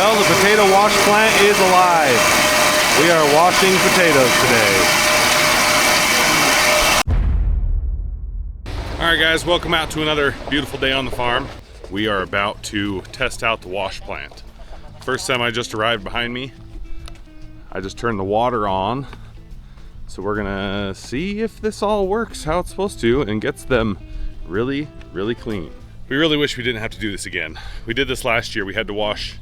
Well, the potato wash plant is alive. We are washing potatoes today. All right, guys, welcome out to another beautiful day on the farm. We are about to test out the wash plant. First time I just arrived behind me, I just turned the water on. So we're gonna see if this all works how it's supposed to and gets them really, really clean. We really wish we didn't have to do this again. We did this last year. We had to wash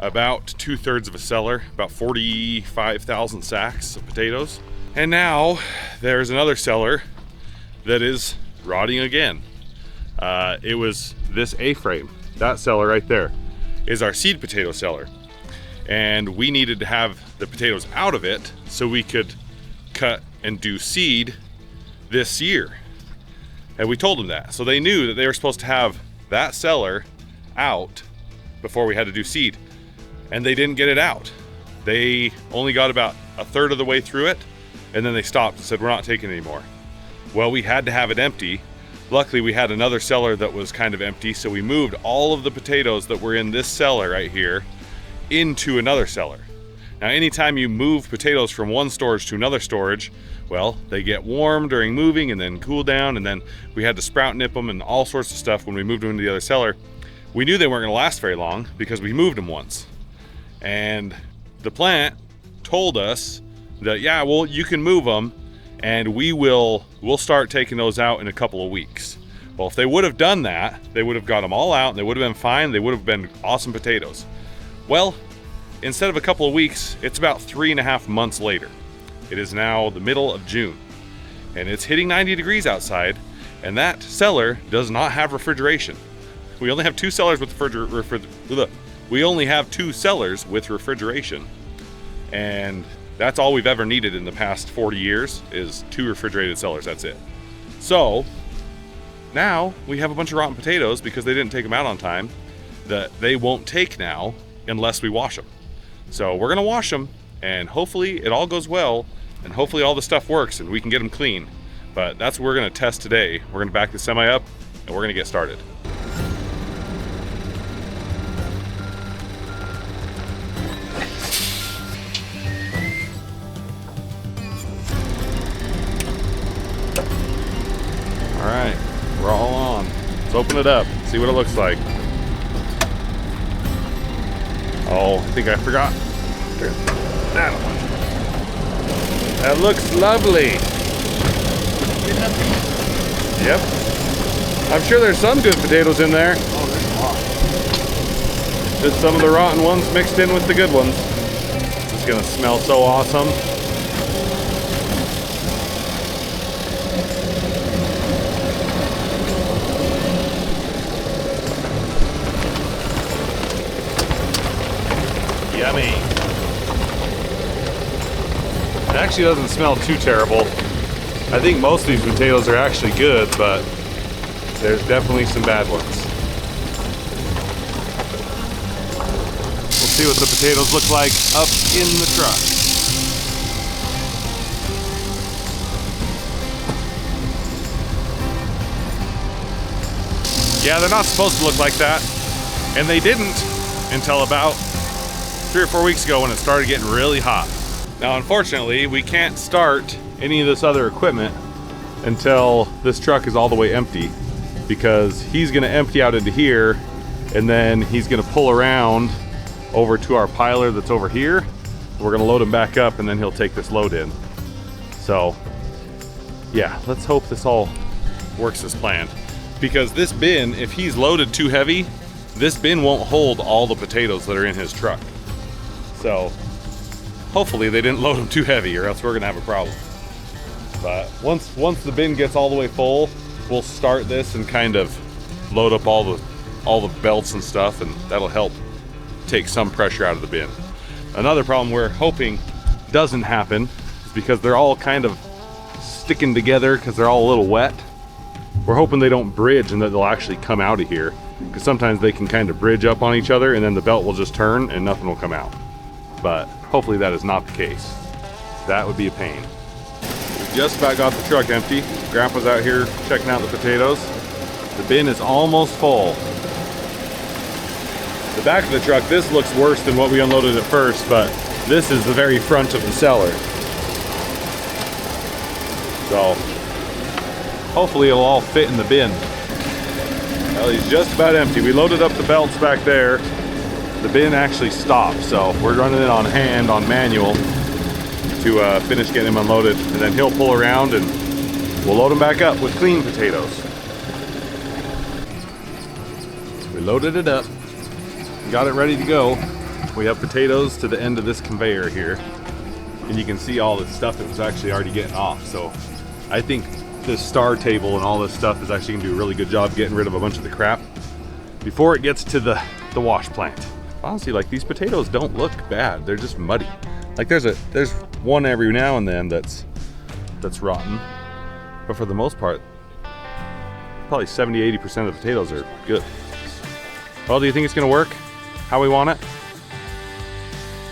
about 2/3 of a cellar, about 45,000 sacks of potatoes. And now there's another cellar that is rotting again. It was this A-frame. That cellar right there is our seed potato cellar. And we needed to have the potatoes out of it so we could cut and do seed this year. And we told them that. So they knew that they were supposed to have that cellar out before we had to do seed. And they didn't get it out. They only got about 1/3 of the way through it, and then they stopped and said, we're not taking it anymore. Well, we had to have it empty. Luckily, we had another cellar that was kind of empty, so we moved all of the potatoes that were in this cellar right here into another cellar. Now, anytime you move potatoes from one storage to another storage, well, they get warm during moving and then cool down, and then we had to sprout nip them and all sorts of stuff when we moved them into the other cellar. We knew they weren't gonna last very long because we moved them once. And the plant told us that, yeah, well, you can move them and we'll start taking those out in a couple of weeks. Well, if they would have done that, they would have got them all out and they would have been fine. They would have been awesome potatoes. Well, instead of a couple of weeks, it's about 3.5 months later. It is now the middle of June and it's hitting 90 degrees outside, and that cellar does not have refrigeration. We only have two cellars with refrigeration, and that's all we've ever needed in the past 40 years is 2 refrigerated cellars. That's it. So now we have a bunch of rotten potatoes because they didn't take them out on time that they won't take now unless we wash them. So we're gonna wash them and hopefully it all goes well and hopefully all the stuff works and we can get them clean. But that's what we're gonna test today. We're gonna back the semi up and we're gonna get started. All right, we're all on. Let's open it up, see what it looks like. Oh, I think I forgot. Turn that one. That looks lovely. Yep. I'm sure there's some good potatoes in there. Oh, there's a lot. Just some of the rotten ones mixed in with the good ones. It's gonna smell so awesome. Yummy. It actually doesn't smell too terrible. I think most of these potatoes are actually good, but there's definitely some bad ones. We'll see what the potatoes look like up in the truck. Yeah, they're not supposed to look like that, and they didn't until about 3 or 4 weeks ago when it started getting really hot. Now, unfortunately, we can't start any of this other equipment until this truck is all the way empty, because he's gonna empty out into here and then he's gonna pull around over to our piler that's over here. We're gonna load him back up and then he'll take this load in. So yeah, let's hope this all works as planned, because this bin, if he's loaded too heavy, this bin won't hold all the potatoes that are in his truck. So hopefully they didn't load them too heavy, or else we're gonna have a problem. But once the bin gets all the way full, we'll start this and kind of load up all the belts and stuff, and that'll help take some pressure out of the bin. Another problem we're hoping doesn't happen is because they're all kind of sticking together because they're all a little wet. We're hoping they don't bridge and that they'll actually come out of here, because sometimes they can kind of bridge up on each other and then the belt will just turn and nothing will come out. But hopefully that is not the case. That would be a pain. We just about got the truck empty. Grandpa's out here checking out the potatoes. The bin is almost full. The back of the truck, this looks worse than what we unloaded at first, but this is the very front of the cellar. So hopefully it'll all fit in the bin. Well, he's just about empty. We loaded up the belts back there. The bin actually stopped, so we're running it on hand, on manual, to finish getting him unloaded, and then he'll pull around and we'll load him back up with clean potatoes. We loaded it up, got it ready to go. We have potatoes to the end of this conveyor here, and you can see all the stuff that was actually already getting off. So I think this star table and all this stuff is actually gonna do a really good job getting rid of a bunch of the crap before it gets to the wash plant. Honestly, like, these potatoes don't look bad. They're just muddy. Like, there's one every now and then that's rotten, but for the most part, probably 70–80% of the potatoes are good. Well, do you think it's gonna work how we want it?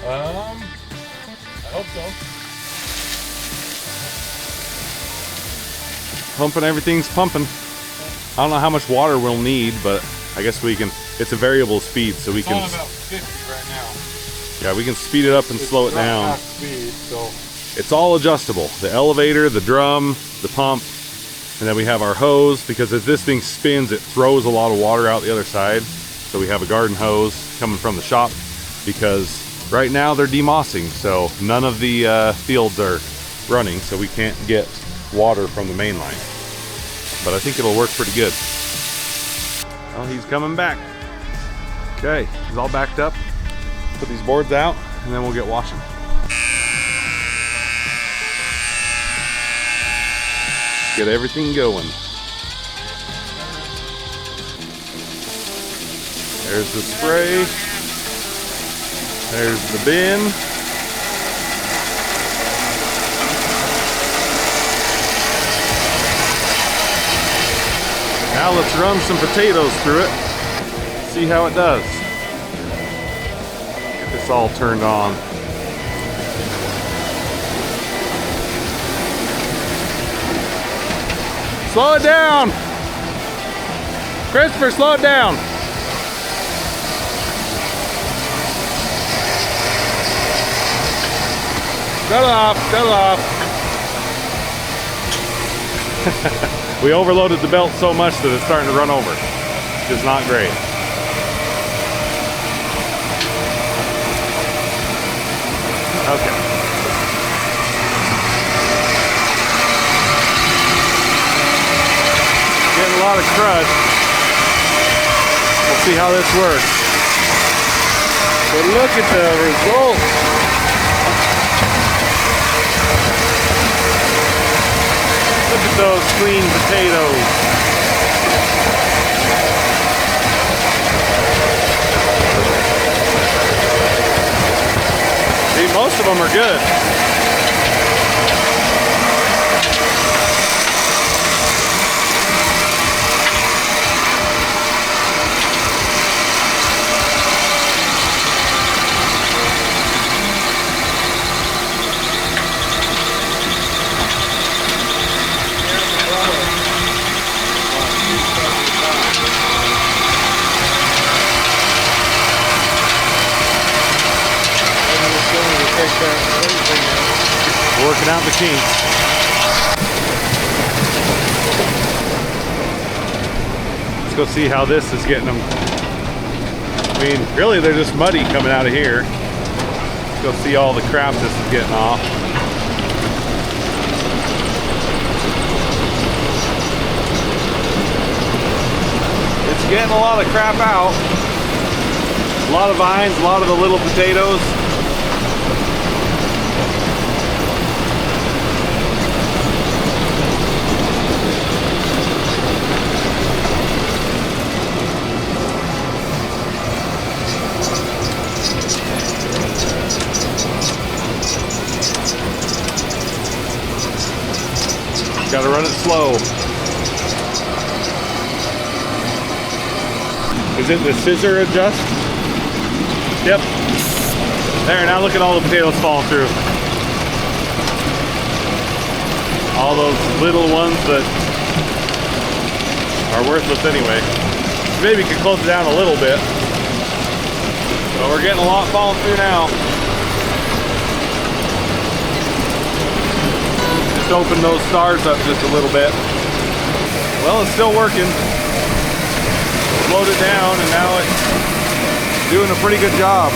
I hope so. Pumping, everything's pumping. I don't know how much water we'll need, but I guess we can. It's a variable speed, so we can. It's on about 50 right now. Yeah, we can speed it up and slow it down. Half speed, so It's all adjustable. The elevator, the drum, the pump, and then we have our hose, because as this thing spins, it throws a lot of water out the other side. So we have a garden hose coming from the shop, because right now they're demossing, so none of the fields are running, so we can't get water from the main line. But I think it'll work pretty good. Oh, he's coming back. Okay, he's all backed up. Put these boards out, and then we'll get washing. Get everything going. There's the spray. There's the bin. Now let's run some potatoes through it. See how it does. Get this all turned on. Slow it down! Christopher, slow it down! Shut it off, shut it off. We overloaded the belt so much that it's starting to run over. It's not great. Okay. Getting a lot of crud. We'll see how this works. But look at the results. Look at those clean potatoes. See, most of them are good. Working out the kinks. Let's go see how this is getting them. I mean, really, they're just muddy coming out of here. Let's go see all the crap this is getting off. It's getting a lot of crap out. A lot of vines, a lot of the little potatoes. Gotta run it slow. Is it the scissor adjust? Yep. There, now look at all the potatoes falling through. All those little ones that are worthless anyway. Maybe you could close it down a little bit. So we're getting a lot falling through now. Just open those stars up just a little bit. Well, it's still working. Slowed it down and now it's doing a pretty good job.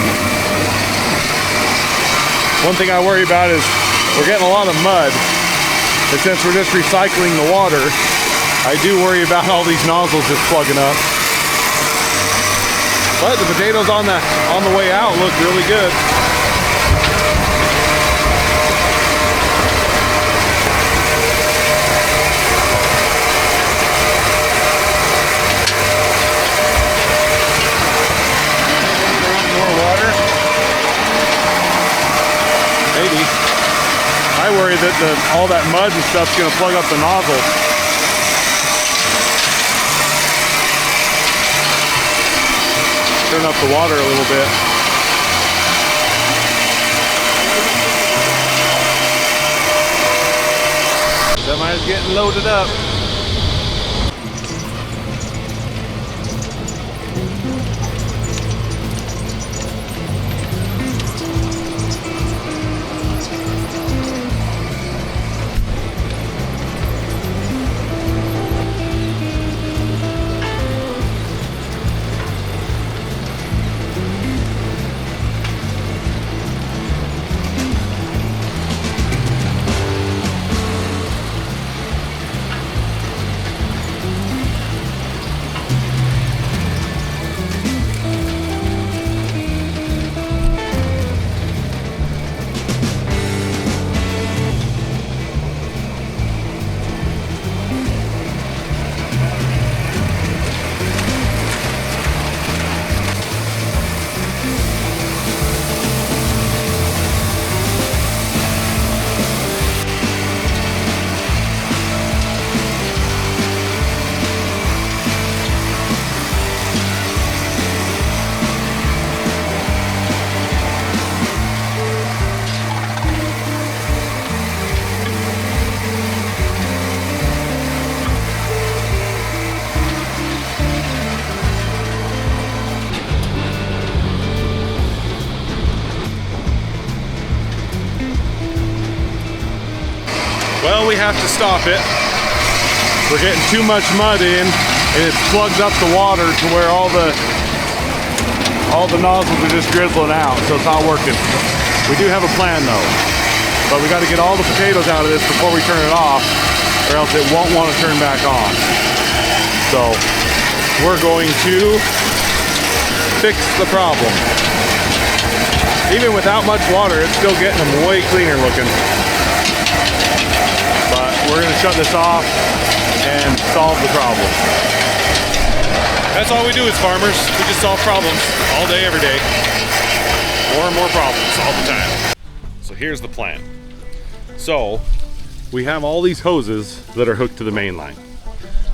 One thing I worry about is we're getting a lot of mud. And since we're just recycling the water, I do worry about all these nozzles just plugging up. But the potatoes on the way out look really good. More water? Maybe. I worry that all that mud and stuff's gonna plug up the nozzle. Turn up the water a little bit. Somebody's getting loaded up. Well, we have to stop it. We're getting too much mud in and it's plugged up the water to where all the nozzles are just drizzling out, so it's not working. We do have a plan though, but we got to get all the potatoes out of this before we turn it off, or else it won't want to turn back on. So we're going to fix the problem. Even without much water, it's still getting them way cleaner looking. But we're going to shut this off and solve the problem. That's all we do as farmers. We just solve problems all day, every day. More and more problems all the time. So here's the plan. So we have all these hoses that are hooked to the main line.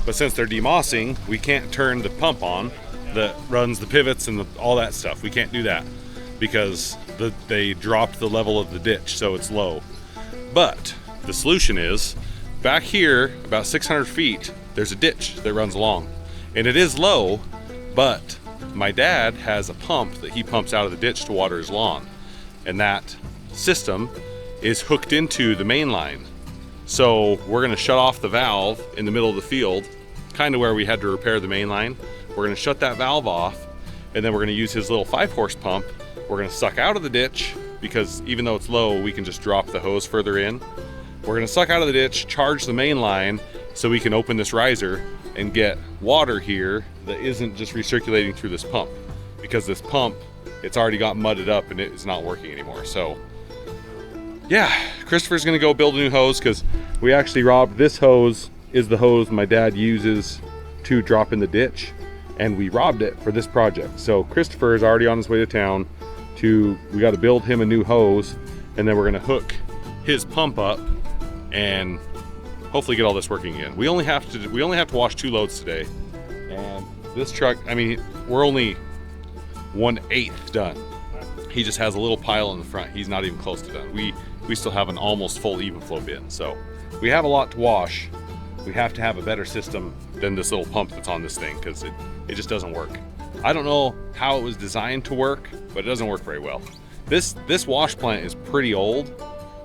But since they're demossing, we can't turn the pump on that runs the pivots and all that stuff. We can't do that because they dropped the level of the ditch, so it's low. But the solution is, back here, about 600 feet, there's a ditch that runs along. And it is low, but my dad has a pump that he pumps out of the ditch to water his lawn. And that system is hooked into the main line. So we're gonna shut off the valve in the middle of the field, kind of where we had to repair the main line. We're gonna shut that valve off, and then we're gonna use his little 5-horse pump. We're gonna suck out of the ditch, because even though it's low, we can just drop the hose further in. We're gonna suck out of the ditch, charge the main line, so we can open this riser and get water here that isn't just recirculating through this pump. Because this pump, it's already got mudded up and it's not working anymore. So yeah, Christopher's gonna go build a new hose, because we actually robbed this hose, is the hose my dad uses to drop in the ditch, and we robbed it for this project. So Christopher is already on his way to town we got to build him a new hose, and then we're gonna hook his pump up and hopefully get all this working again. We only have to wash 2 loads today, and this truck, I mean, we're only 1/8 done. He just has a little pile in the front. He's not even close to done. We still have an almost full even flow bin, so we have a lot to wash. We have to have a better system than this little pump that's on this thing, because it just doesn't work. I don't know how it was designed to work, but it doesn't work very well. This wash plant is pretty old.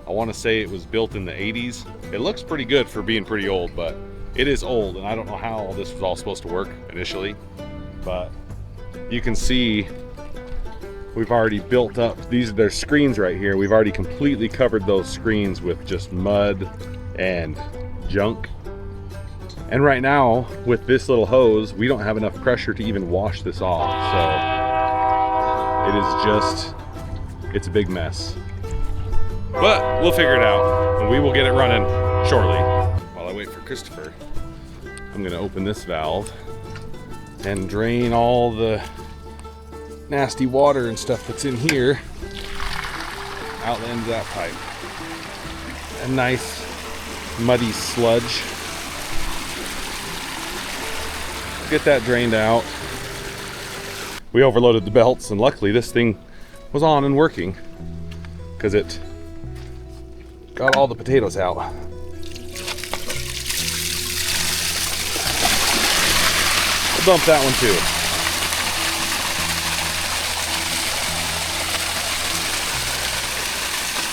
I want to say it was built in the 80s. It looks pretty good for being pretty old, but it is old, and I don't know how this was all supposed to work initially. But you can see we've already built up, there's screens right here. We've already completely covered those screens with just mud and junk. And right now, with this little hose, we don't have enough pressure to even wash this off. So it's a big mess. But we'll figure it out, and we will get it running shortly. While I wait for Christopher, I'm gonna open this valve and drain all the nasty water and stuff that's in here out the end of that pipe. A nice muddy sludge. Get that drained out. We overloaded the belts, and luckily this thing was on and working because it got all the potatoes out. We'll dump that one too.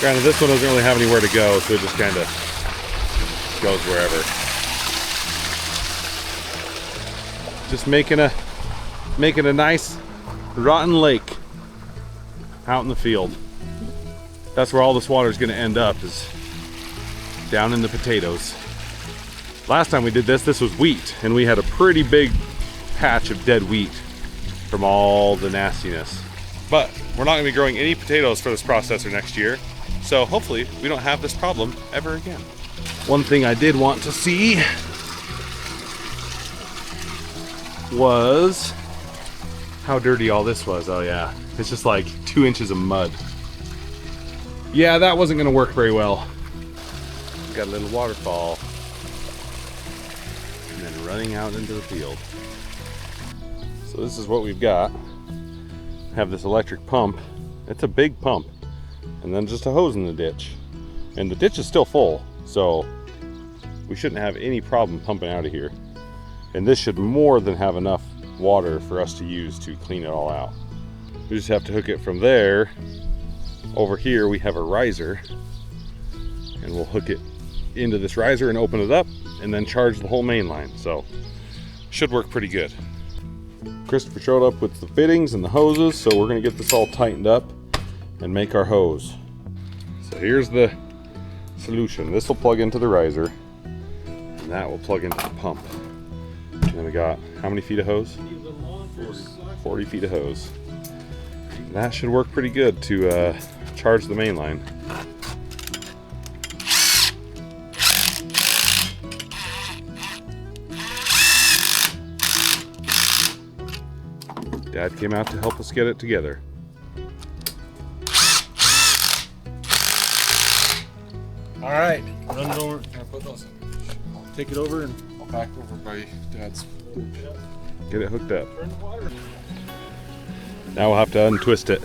Granted, this one doesn't really have anywhere to go, so it just kind of goes wherever. Just making a nice rotten lake out in the field. That's where all this water is going to end up, is down in the potatoes. Last time we did this was wheat, and we had a pretty big patch of dead wheat from all the nastiness. But we're not going to be growing any potatoes for this processor next year, so hopefully we don't have this problem ever again. One thing I did want to see was how dirty all this was. Oh yeah, it's just like 2 inches of mud. Yeah, that wasn't gonna work very well. Got a little waterfall and then running out into the field. So this is what we've got. Have this electric pump. It's a big pump, and then just a hose in the ditch, and the ditch is still full, so we shouldn't have any problem pumping out of here. And this should more than have enough water for us to use to clean it all out. We just have to hook it from there. Over here we have a riser, and we'll hook it into this riser and open it up and then charge the whole main line. So should work pretty good. Christopher showed up with the fittings and the hoses, so we're gonna get this all tightened up and make our hose. So here's the solution. This will plug into the riser, and that will plug into the pump. And then we got, how many feet of hose? 40 feet of hose. That should work pretty good to charge the main line. Dad came out to help us get it together. All right, run it over. Take it over and back over by Dad's. Get it hooked up. Now we'll have to untwist it.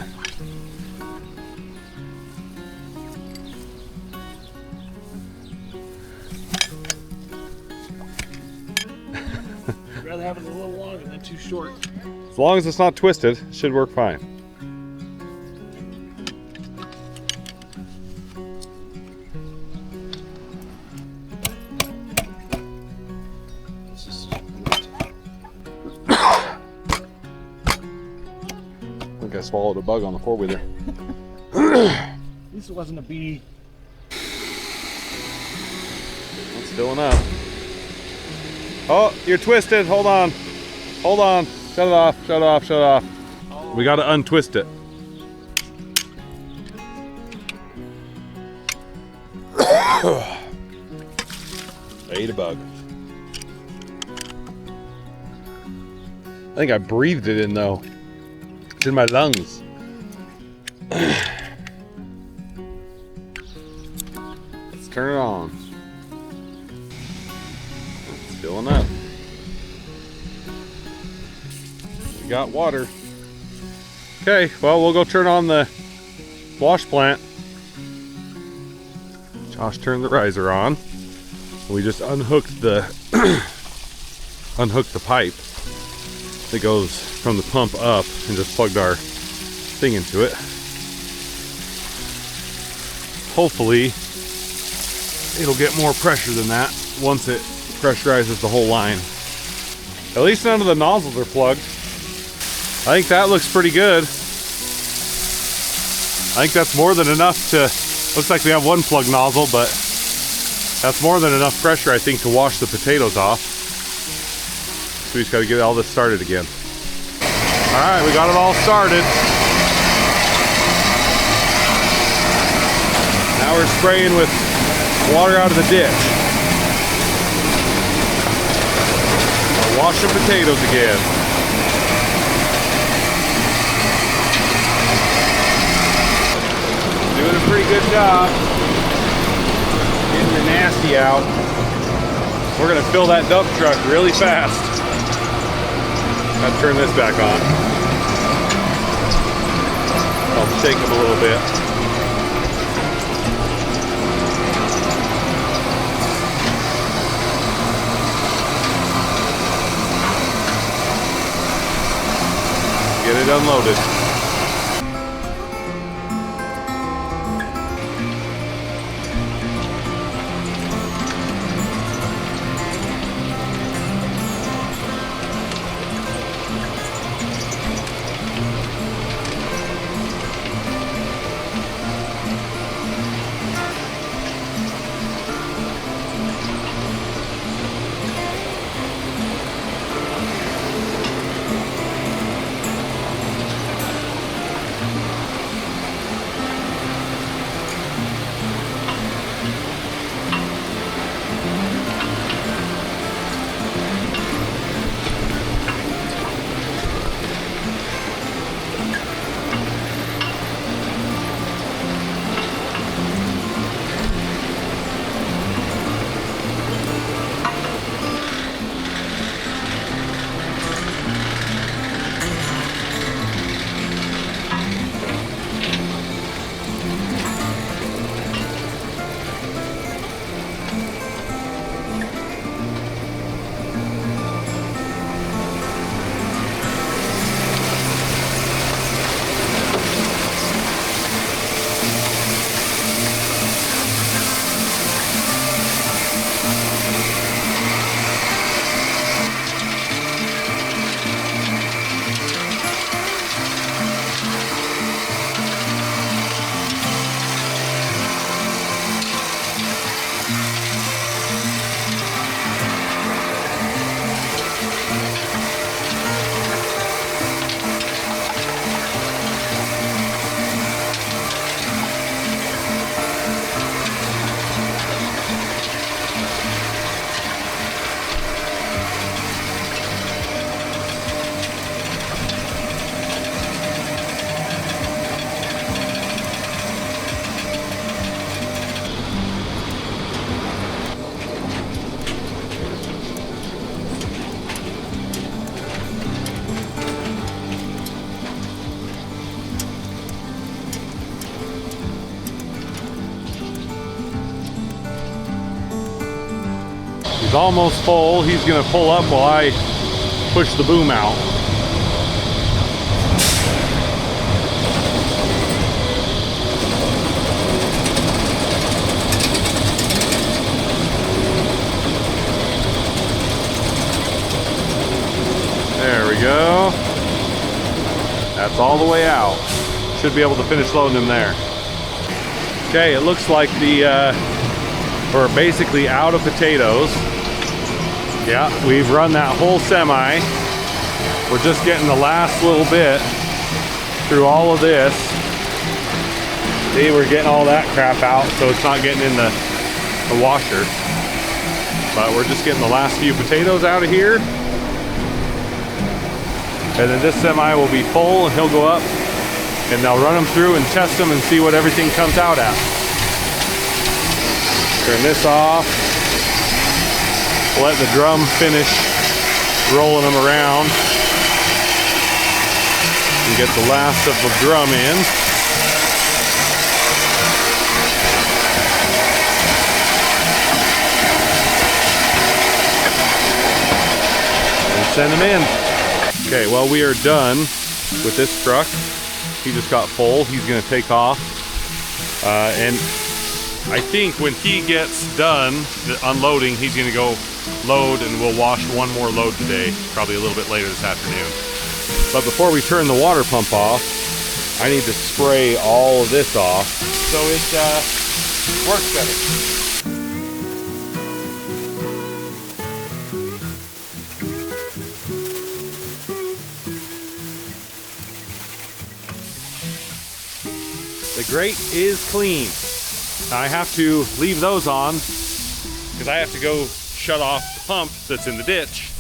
I'd rather have it a little longer than too short. As long as it's not twisted, it should work fine. I think I swallowed a bug on the four-wheeler. At least it wasn't a bee. That's still enough. Oh, you're twisted. Hold on. Hold on. Shut it off. Shut it off. Shut it off. We got to untwist it. I ate a bug. I think I breathed it in though. It's in my lungs. Let's turn it on. It's filling up. We got water. Okay, well, we'll go turn on the wash plant. Josh turned the riser on. We just unhooked the unhooked the pipe. that goes from the pump up and just plugged our thing into it. Hopefully it'll get more pressure than that once it pressurizes the whole line. At least none of the nozzles are plugged. I think that looks pretty good. I think that's more than enough to, looks like we have one plug nozzle, but that's more than enough pressure, I think, to wash the potatoes off. So we just gotta get all this started again. All right, we got it all started. Now we're spraying with water out of the ditch. We're washing potatoes again. Doing a pretty good job getting the nasty out. We're gonna fill that dump truck really fast. Gotta turn this back on. I'll shake them a little bit. Get it unloaded. He's almost full. He's gonna pull up while I push the boom out. There we go. That's all the way out. Should be able to finish loading them there. Okay, it looks like we're basically out of potatoes. Yeah, we've run that whole semi. We're just getting the last little bit through all of this. See, we're getting all that crap out, so it's not getting in the washer. But we're just getting the last few potatoes out of here. And then this semi will be full and he'll go up and they'll run them through and test them and see what everything comes out at. Turn this off. Let the drum finish rolling them around and get the last of the drum in. And send them in. Okay, well, we are done with this truck. He just got full. He's gonna take off. And I think when he gets done unloading, he's gonna go load, and we'll wash one more load today, probably a little bit later this afternoon. But before we turn the water pump off, I need to spray all of this off so it works better. The grate is clean. I have to leave those on because I have to go shut off the pump that's in the ditch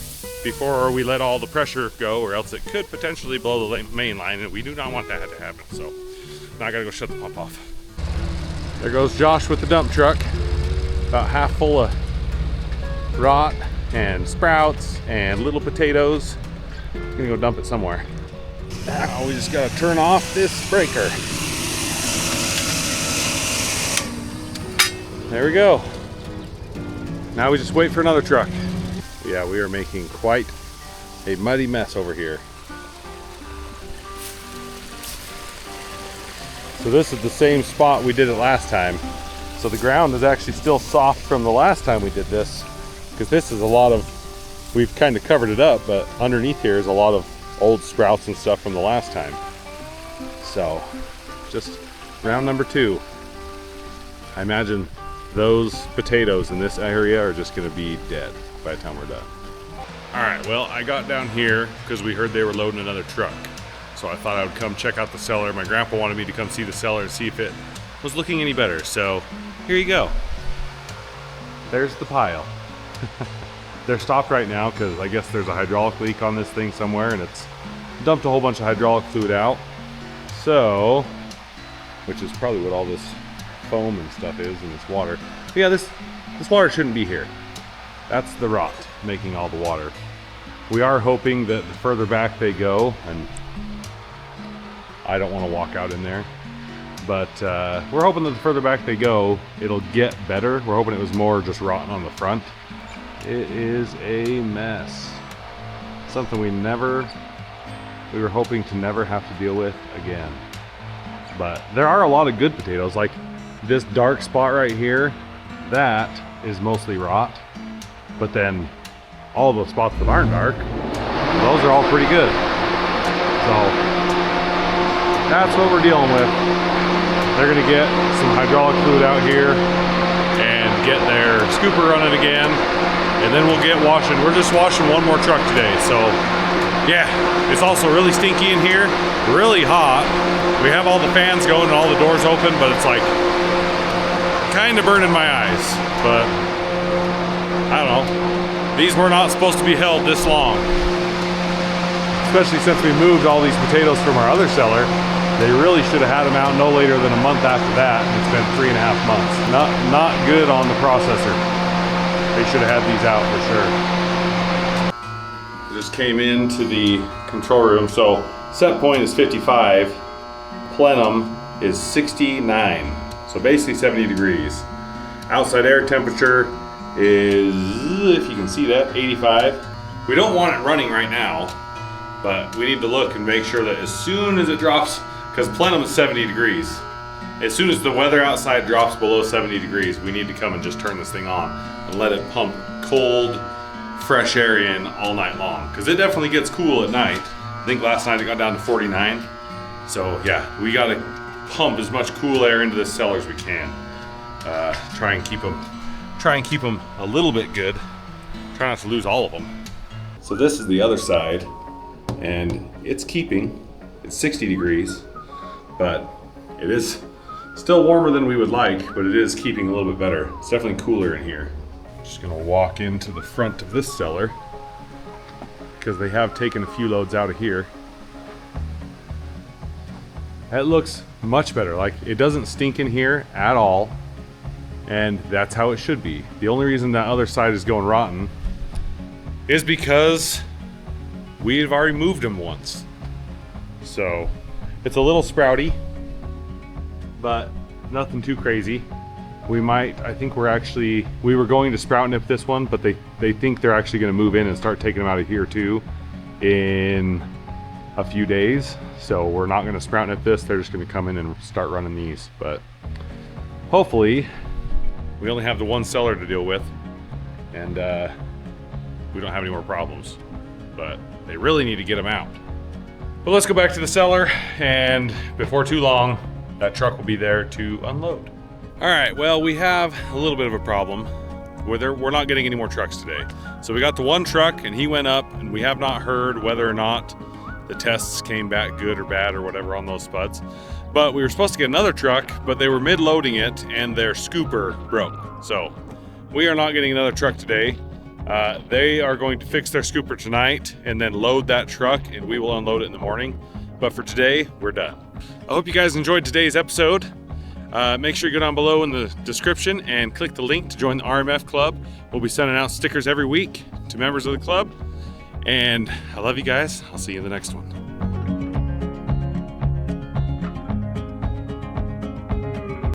before we let all the pressure go, or else it could potentially blow the main line, and we do not want that to happen. So now I gotta go shut the pump off. There goes Josh with the dump truck, about half full of rot and sprouts and little potatoes. I'm gonna go dump it somewhere. Now we just gotta turn off this breaker. There we go. Now we just wait for another truck. Yeah, we are making quite a muddy mess over here. So this is the same spot we did it last time. So the ground is actually still soft from the last time we did this, because this is a lot of, we've kind of covered it up, but underneath here is a lot of old sprouts and stuff from the last time. So just round number 2. I imagine those potatoes in this area are just gonna be dead by the time we're done. All right, well, I got down here because we heard they were loading another truck. So I thought I would come check out the cellar. My grandpa wanted me to come see the cellar and see if it was looking any better. So here you go. There's the pile. They're stopped right now because I guess there's a hydraulic leak on this thing somewhere, and it's dumped a whole bunch of hydraulic fluid out. So, which is probably what all this foam and stuff is in this water. But yeah, this water shouldn't be here. That's the rot making all the water. We are hoping that the further back they go, and I don't want to walk out in there, but we're hoping that the further back they go, it'll get better. We're hoping it was more just rotten on the front. It is a mess. Something we were hoping to never have to deal with again. But there are a lot of good potatoes. Like this dark spot right here, that is mostly rot. But then all of those spots that aren't dark, those are all pretty good. So that's what we're dealing with. They're gonna get some hydraulic fluid out here and get their scooper running again, and then we'll get washing. We're just washing one more truck today. So yeah, it's also really stinky in here, really hot. We have all the fans going and all the doors open, but it's like kind of burning my eyes. But I don't know. These were not supposed to be held this long. Especially since we moved all these potatoes from our other cellar. They really should have had them out no later than a month after that, and it's been 3.5 months. Not good on the processor. They should have had these out for sure. Just came into the control room. So set point is 55. Plenum is 69. So basically 70 degrees. Outside air temperature is, if you can see that, 85. We don't want it running right now, but we need to look and make sure that as soon as it drops, because plenum is 70 degrees, as soon as the weather outside drops below 70 degrees, we need to come and just turn this thing on and let it pump cold, fresh air in all night long, because it definitely gets cool at night. I think last night it got down to 49. So yeah, we got to pump as much cool air into this cellar as we can. Try and keep them a little bit good. Try not to lose all of them. So this is the other side, and it's 60 degrees, but it is still warmer than we would like, but it is keeping a little bit better. It's definitely cooler in here. Just gonna walk into the front of this cellar because they have taken a few loads out of here. That looks much better. Like, it doesn't stink in here at all, and that's how it should be. The only reason that other side is going rotten is because we've already moved them once. So it's a little sprouty, but nothing too crazy. We were going to sprout nip this one, but they think they're actually gonna move in and start taking them out of here too. in a few days. So we're not gonna sprout knit this. They're just gonna come in and start running these. But hopefully we only have the one cellar to deal with, and we don't have any more problems. But they really need to get them out. But let's go back to the cellar, and before too long, that truck will be there to unload. All right, well, we have a little bit of a problem. We're not getting any more trucks today. So we got the one truck and he went up, and we have not heard whether or not the tests came back good or bad or whatever on those spuds. But we were supposed to get another truck, but they were mid-loading it and their scooper broke. So we are not getting another truck today. They are going to fix their scooper tonight and then load that truck, and we will unload it in the morning. But for today, we're done. I hope you guys enjoyed today's episode. Make sure you go down below in the description and click the link to join the RMF Club. We'll be sending out stickers every week to members of the club. And I love you guys. I'll see you in the next one.